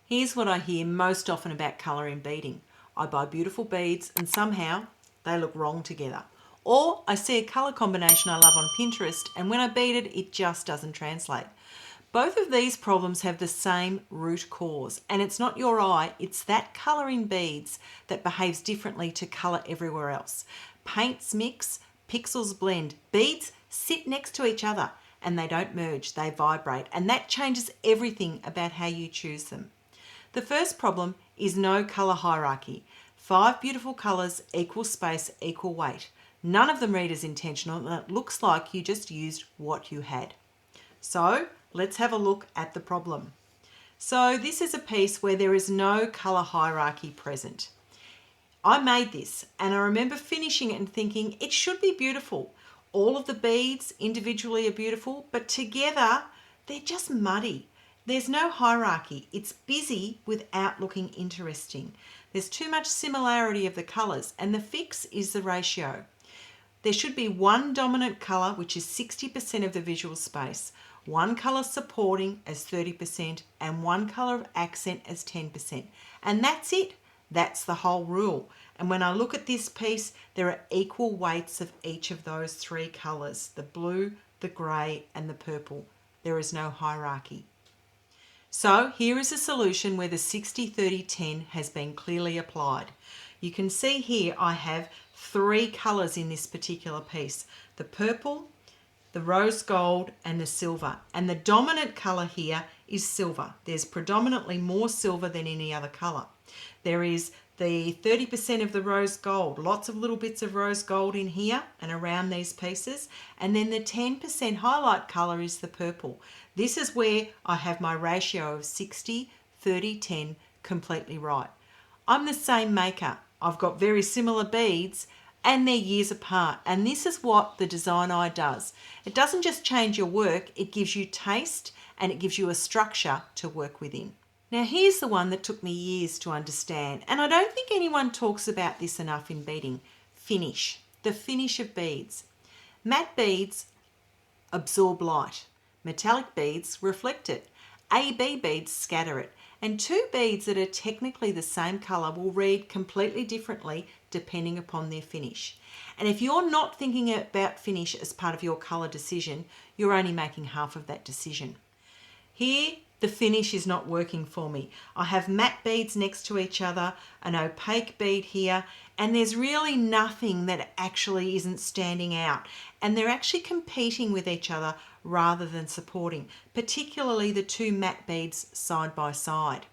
Here's what I hear most often about colour in beading. I buy beautiful beads and somehow they look wrong together. Or I see a colour combination I love on Pinterest and when I bead it, it just doesn't translate. Both of these problems have the same root cause, and it's not your eye, it's that colour in beads that behaves differently to colour everywhere else. Paints mix, pixels blend, beads sit next to each other and they don't merge, they vibrate, and that changes everything about how you choose them. The first problem is no colour hierarchy. 5 beautiful colours, equal space, equal weight. None of them read as intentional and it looks like you just used what you had. So let's have a look at the problem. So this is a piece where there is no colour hierarchy present. I made this and I remember finishing it and thinking it should be beautiful. All of the beads individually are beautiful, but together they're just muddy. There's no hierarchy. It's busy without looking interesting. There's too much similarity of the colours and the fix is the ratio. There should be one dominant colour, which is 60% of the visual space, one colour supporting as 30% and one colour of accent as 10%. And that's it. That's the whole rule. And when I look at this piece, there are equal weights of each of those 3 colours, the blue, the grey and the purple. There is no hierarchy. So here is a solution where the 60-30-10 has been clearly applied. You can see here I have 3 colours in this particular piece, the purple, the rose gold and the silver, and the dominant colour here is silver. There's predominantly more silver than any other colour. There is the 30% of the rose gold, lots of little bits of rose gold in here and around these pieces, and then the 10% highlight colour is the purple. This is where I have my ratio of 60-30-10 completely right. I'm the same maker. I've got very similar beads and they're years apart, and this is what the design eye does. It doesn't just change your work, it gives you taste and it gives you a structure to work within. Now here's the one that took me years to understand, and I don't think anyone talks about this enough in beading. Finish. The finish of beads. Matte beads absorb light. Metallic beads reflect it. AB beads scatter it. And 2 beads that are technically the same colour will read completely differently depending upon their finish. And if you're not thinking about finish as part of your colour decision, you're only making half of that decision. Here, the finish is not working for me. I have matte beads next to each other, an opaque bead here, and there's really nothing that actually isn't standing out. And they're actually competing with each other rather than supporting, particularly the 2 matte beads side by side.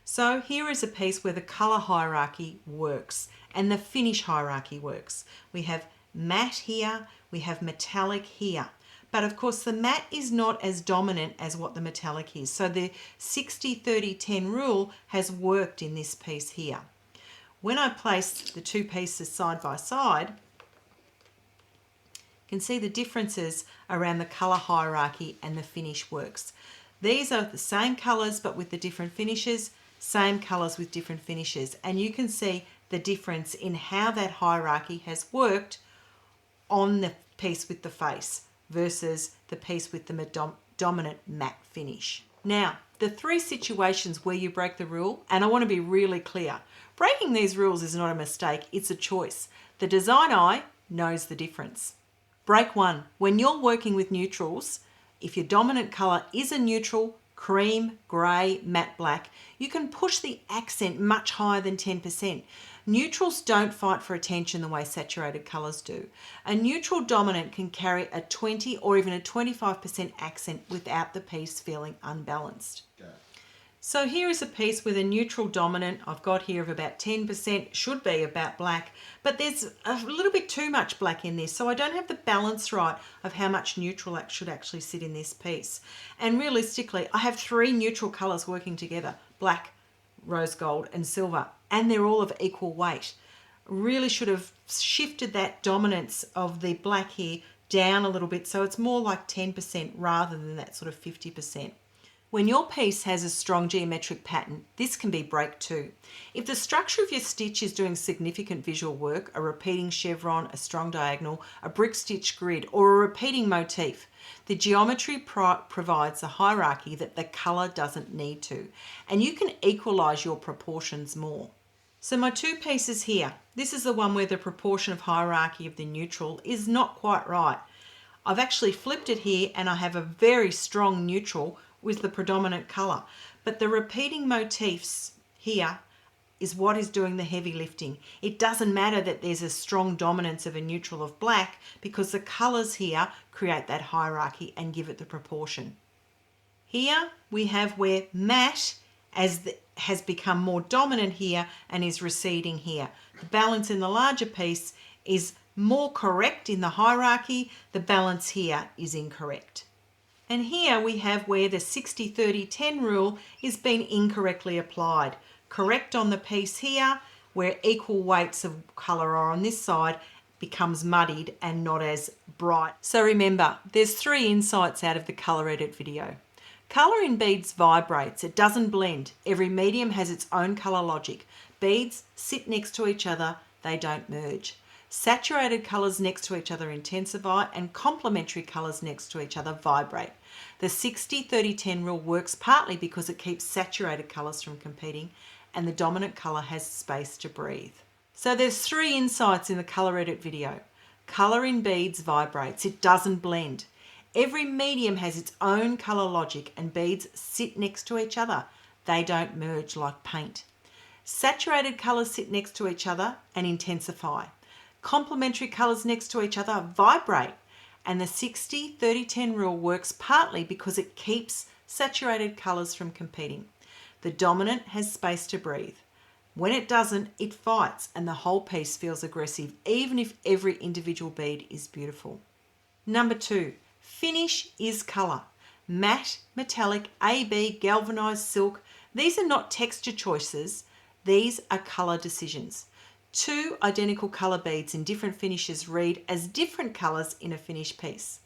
So here is a piece where the colour hierarchy works and the finish hierarchy works. We have matte here, we have metallic here. But of course the matte is not as dominant as what the metallic is. So the 60-30-10 rule has worked in this piece here. When I place the 2 pieces side by side, you can see the differences around the colour hierarchy and the finish works. These are the same colours but with the different finishes, same colours with different finishes. And you can see the difference in how that hierarchy has worked on the piece with the face versus the piece with the dominant matte finish. Now, the 3 situations where you break the rule, and I want to be really clear, breaking these rules is not a mistake, it's a choice. The design eye knows the difference. Break 1, when you're working with neutrals, if your dominant colour is a neutral, cream, grey, matte black, you can push the accent much higher than 10%. Neutrals don't fight for attention the way saturated colours do. A neutral dominant can carry a 20 or even a 25% accent without the piece feeling unbalanced. Okay. So here is a piece with a neutral dominant I've got here of about 10%, should be about black, but there's a little bit too much black in this, so I don't have the balance right of how much neutral should actually sit in this piece. And realistically, I have 3 neutral colours working together, black, rose gold and silver, and they're all of equal weight. Really should have shifted that dominance of the black here down a little bit so it's more like 10% rather than that sort of 50%. When your piece has a strong geometric pattern, this can be break too. If the structure of your stitch is doing significant visual work, a repeating chevron, a strong diagonal, a brick stitch grid, or a repeating motif, the geometry provides a hierarchy that the colour doesn't need to, and you can equalise your proportions more. So my two pieces here, this is the one where the proportion of hierarchy of the neutral is not quite right. I've actually flipped it here and I have a very strong neutral with the predominant colour. But the repeating motifs here is what is doing the heavy lifting. It doesn't matter that there's a strong dominance of a neutral of black because the colours here create that hierarchy and give it the proportion. Here we have where matte has become more dominant here and is receding here. The balance in the larger piece is more correct in the hierarchy. The balance here is incorrect. And here we have where the 60-30-10 rule is being incorrectly applied. Correct on the piece here, where equal weights of colour are on this side, becomes muddied and not as bright. So remember, there's 3 insights out of the colour edit video. Colour in beads vibrates, it doesn't blend. Every medium has its own colour logic. Beads sit next to each other, they don't merge. Saturated colours next to each other intensify and complementary colours next to each other vibrate. The 60-30-10 rule works partly because it keeps saturated colours from competing and the dominant colour has space to breathe. So there's 3 insights in the colour edit video. Colour in beads vibrates, it doesn't blend. Every medium has its own colour logic and beads sit next to each other. They don't merge like paint. Saturated colours sit next to each other and intensify. Complementary colours next to each other vibrate. And the 60-30-10 rule works partly because it keeps saturated colours from competing. The dominant has space to breathe. When it doesn't, it fights and the whole piece feels aggressive, even if every individual bead is beautiful. Number 2, finish is colour. Matte, metallic, AB, galvanised, silk, these are not texture choices, these are colour decisions. 2 identical colour beads in different finishes read as different colours in a finished piece.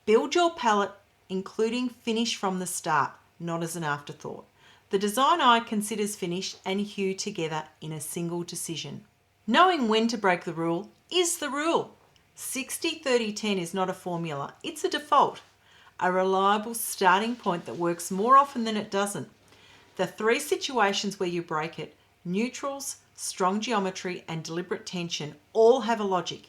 Build your palette including finish from the start, not as an afterthought. The design eye considers finish and hue together in a single decision. Knowing when to break the rule is the rule. 60-30-10 is not a formula, it's a default, a reliable starting point that works more often than it doesn't. The 3 situations where you break it, neutrals, strong geometry and deliberate tension, all have a logic.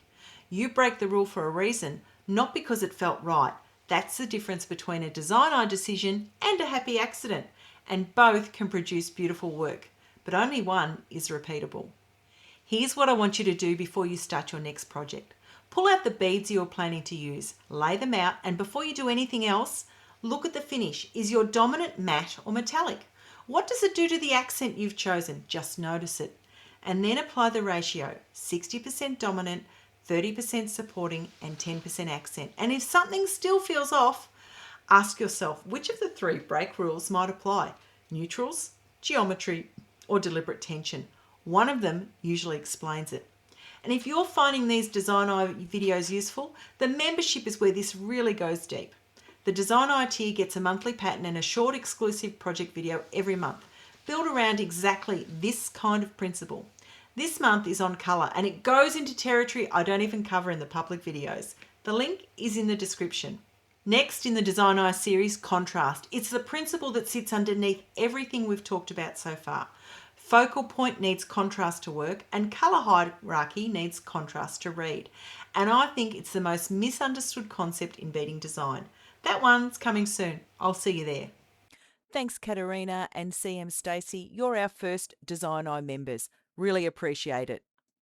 You break the rule for a reason, not because it felt right. That's the difference between a design eye decision and a happy accident, and both can produce beautiful work, but only one is repeatable. Here's what I want you to do before you start your next project. Pull out the beads you're planning to use, lay them out, and before you do anything else, look at the finish. Is your dominant matte or metallic? What does it do to the accent you've chosen? Just notice it. And then apply the ratio, 60% dominant, 30% supporting and 10% accent. And if something still feels off, ask yourself which of the 3 break rules might apply, neutrals, geometry or deliberate tension. One of them usually explains it. And if you're finding these design eye videos useful, the membership is where this really goes deep. The Design Eye tier gets a monthly pattern and a short exclusive project video every month, built around exactly this kind of principle. This month is on colour and it goes into territory I don't even cover in the public videos. The link is in the description. Next in the Design Eye series, contrast. It's the principle that sits underneath everything we've talked about so far. Focal point needs contrast to work and colour hierarchy needs contrast to read. And I think it's the most misunderstood concept in beading design. That one's coming soon. I'll see you there. Thanks Katerina and CM Stacey. You're our first Design Eye members. Really appreciate it.